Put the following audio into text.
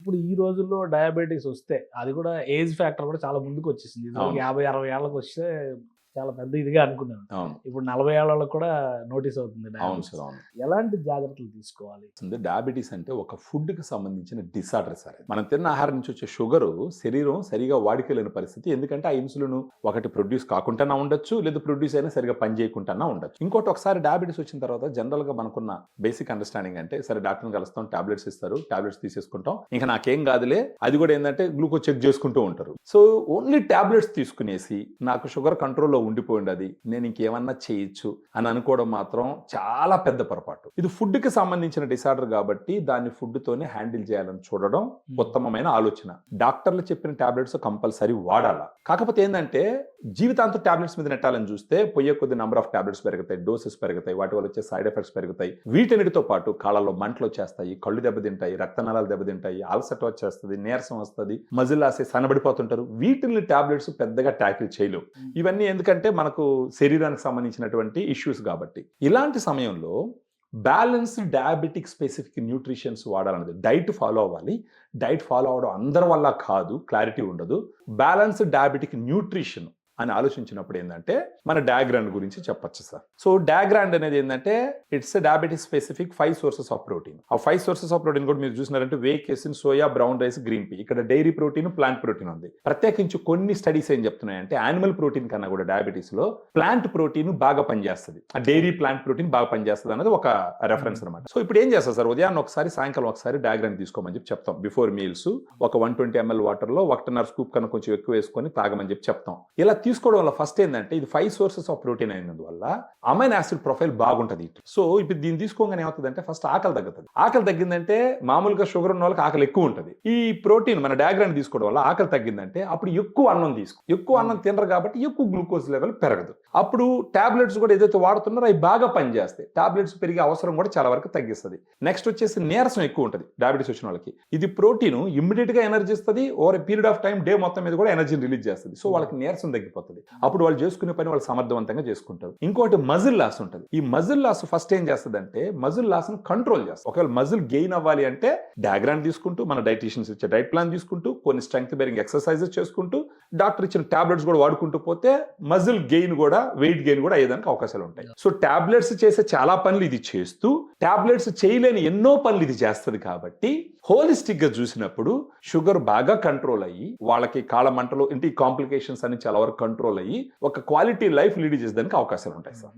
ఇప్పుడు ఈ రోజుల్లో డయాబెటిస్ వస్తే అది కూడా ఏజ్ ఫ్యాక్టర్ కూడా చాలా ముందుకు వచ్చేసింది. ఇదివరకు అవును. 50, 60 ఏళ్ళకి వస్తే చాలా పెద్ద ఇదిగా అనుకున్నాను. అవును. ఇప్పుడు 40 ఏళ్ళకి కూడా నోటీస్ అవుతుంది అవును డయాబెటిస్. సార్. అవును. ఎలాంటి జాగ్రత్తలు తీసుకోవాలి? డయాబెటీస్ అంటే ఒక ఫుడ్‌కి సంబంధించిన డిసార్డర్ సార్ అది. మనం తిన్న ఆహారం నుంచి వచ్చే షుగరు శరీరం సరిగా వాడుకోలేని పరిస్థితి. ఎందుకంటే ఆ ఇన్సులిన్ ఒకటి ప్రొడ్యూస్ కాకుండానా ఉండొచ్చు, లేదా ప్రొడ్యూస్ అయినా సరిగా పని చేయకుండానా ఉండొచ్చు. ఇంకోటి ఒకసారి డయాబెటీస్ వచ్చిన తర్వాత జనరల్‌గా మనకున్న బేసిక్ అండర్‌స్టాండింగ్ అంటే సరే డాక్టర్‌ని కలుస్తాం, టాబ్లెట్స్ ఇస్తారు, టాబ్లెట్స్ తీసేసుకుంటాం. ఇంక నాకేం కాదులే. అది కూడా ఏందంటే గ్లూకోజ్ చెక్ చేసుకుంటూ ఉంటారు. సో ఓన్లీ టాబ్లెట్స్ తీసుకునేసి నాకు షుగర్ కంట్రోల్‌లో ఉండిపోయిండది, నేను ఇంకేమన్నా చేయొచ్చు అని అనుకోవడం మాత్రం చాలా పెద్ద పొరపాటు. ఇది ఫుడ్‌కి సంబంధించిన డిసార్డర్ కాబట్టి దాన్ని ఫుడ్‌తోనే హ్యాండిల్ చేయాలని చూడడం ఉత్తమమైన ఆలోచన. డాక్టర్లు చెప్పిన టాబ్లెట్స్ కంపల్సరీ వాడాలా. కాకపోతే ఏందంటే జీవితాంతం టాబ్లెట్స్ మీద నెట్టాలని చూస్తే పోయే కొద్ది నంబర్ ఆఫ్ టాబ్లెట్స్ పెరుగుతాయి, డోసెస్ పెరుగుతాయి, వాటి వల్ల వచ్చే సైడ్ ఎఫెక్ట్స్ పెరుగుతాయి. వీటన్నిటితో పాటు కాళ్ళలో మంటలు వచ్చేస్తాయి, కళ్ళు దెబ్బతింటాయి, రక్తనాళాలు దెబ్బతింటాయి, అలసట వచ్చేస్తుంది, నీరసం వస్తుంది, మజిల్ లాసే సన్నబడిపోతుంటారు. వీటిని టాబ్లెట్స్ పెద్దగా ట్యాకిల్ చేయలేవు. ఇవన్నీ ఎందుకంటే మనకు శరీరానికి సంబంధించినటువంటి ఇష్యూస్ కాబట్టి. ఇలాంటి సమయంలో బ్యాలెన్స్డ్ డయాబెటిక్ స్పెసిఫిక్ న్యూట్రిషన్స్ వాడాలన్నది. డైట్ ఫాలో అవ్వాలి. డైట్ ఫాలో అవ్వడం అందరి వల్ల కాదు, క్లారిటీ ఉండదు. బ్యాలెన్స్డ్ డయాబెటిక్ న్యూట్రిషన్ అని ఆలోచించినప్పుడు ఏంటంటే మన డయాగ్రాండ్ గురించి చెప్పొచ్చు సార్. సో డయాగ్రాండ్ అనేది ఏంటంటే it's diabetic specific 5 sources of protein. ఆ 5 సోర్సెస్ ఆఫ్ ప్రోటీన్ కూడా మీరు చూసినారంటే whey, casein, soya, brown rice, green pea. ఇక్కడ డైరీ ప్రోటీన్, ప్లాంట్ ప్రోటీన్ ఉంది. ప్రత్యేకించి కొన్ని స్టడీస్ ఏం చెప్తున్నాయంటే యానిమల్ ప్రోటీన్ కన్నా కూడా డయాబెటీస్ లో ప్లాంట్ ప్రోటీన్ బాగా పనిచేస్తుంది. ఆ డైరీ ప్లాంట్ ప్రోటీన్ బాగా పనిచేస్తుంది అనేది ఒక రెఫరెన్స్ అనమాట. సో ఇప్పుడు ఏం చేస్తారు సార్, ఉదయాన్ని ఒకసారి, సాయంకాలం ఒకసారి డయాగ్రామ్ తీసుకోమని చెప్పి చెప్తాం. బిఫోర్ మీల్స్ ఒక 120 ml వాటర్ లో 1.5 స్కూప్ కన్నా కొంచెం ఎక్కువ వేసుకొని తాగమని చెప్పి చెప్తాం. ఇలా తీసుకోవడం వల్ల ఫస్ట్ ఏంటంటే ఇది 5 సోర్సెస్ ఆఫ్ ప్రోటీన్ అయినందువల్ల అమైనో యాసిడ్ ప్రొఫైల్ బాగుంటది. సో ఇప్పుడు దీన్ని తీసుకోగానే ఏమవుతుందంటే ఫస్ట్ ఆకలి తగ్గుతుంది. ఆకలి తగ్గిందంటే మామూలుగా షుగర్ ఉన్న వాళ్ళకి ఆకలి ఎక్కువ ఉంటుంది. ఈ ప్రోటీన్ మన డయాగ్రామ్ తీసుకోవడం వల్ల ఆకలి తగ్గిందంటే అప్పుడు ఎక్కువ అన్నం ఎక్కువ అన్నం తినరు కాబట్టి ఎక్కువ గ్లూకోజ్ లెవెల్ పెరగదు. అప్పుడు టాబ్లెట్స్ కూడా ఏదైతే వాడుతున్నారో అవి బాగా పనిచేస్తాయి. టాబ్లెట్స్ పెరిగే అవసరం కూడా చాలా వరకు తగ్గిస్తుంది. నెక్స్ట్ వచ్చేసి నీరసం ఎక్కువ ఉంటుంది డయాబెటీస్ వచ్చిన వాళ్ళకి. ఇది ప్రోటీన్ ఇమ్మీడియట్ గా ఎనర్జీ ఇస్తుంది. Over period of time day మొత్తం మీద కూడా ఎనర్జీని రిలీజ్ చేస్తుంది. సో వాళ్ళకి నీరసం తగ్గిపోతుంది. అప్పుడు వాళ్ళు చేసుకునే పని వాళ్ళు సమర్థవంతంగా చేసుకుంటారు. ఇంకోటి మజిల్ లాస్ ఉంటుంది. ఈ మజిల్ లాస్ ఫస్ట్ ఏం చేస్తుంది అంటే మజిల్ లాస్ ను కంట్రోల్ చేస్తుంది. ఒకవేళ మజిల్ గెయిన్ అవ్వాలి అంటే డయాగ్రామ్ తీసుకుంటూ, మన డైటీషియన్స్ ఇచ్చే డైట్ ప్లాన్ తీసుకుంటూ, కొన్ని స్ట్రెంగ్త్ బేరింగ్ ఎక్సర్సైజెస్ చేసుకుంటూ, డాక్టర్ ఇచ్చిన టాబ్లెట్స్ కూడా వాడుకుంటూ పోతే మజిల్ గెయిన్ కూడా, వెయిట్ గెయిన్ కూడా అయ్యేదానికి అవకాశాలు ఉంటాయి. సో టాబ్లెట్స్ చేసే చాలా పనులు ఇది చేస్తూ, టాబ్లెట్స్ చేయలేని ఎన్నో పనులు ఇది చేస్తుంది. కాబట్టి హోలిస్టిక్ గా చూసినప్పుడు షుగర్ బాగా కంట్రోల్ అయ్యి వాళ్ళకి కాళ్ళ మంటలు ఇంటి కాంప్లికేషన్స్ అని చాలా వరకు కంట్రోల్ అయ్యి ఒక క్వాలిటీ లైఫ్ లీడ్ చేసేదానికి అవకాశాలు ఉంటాయి సార్.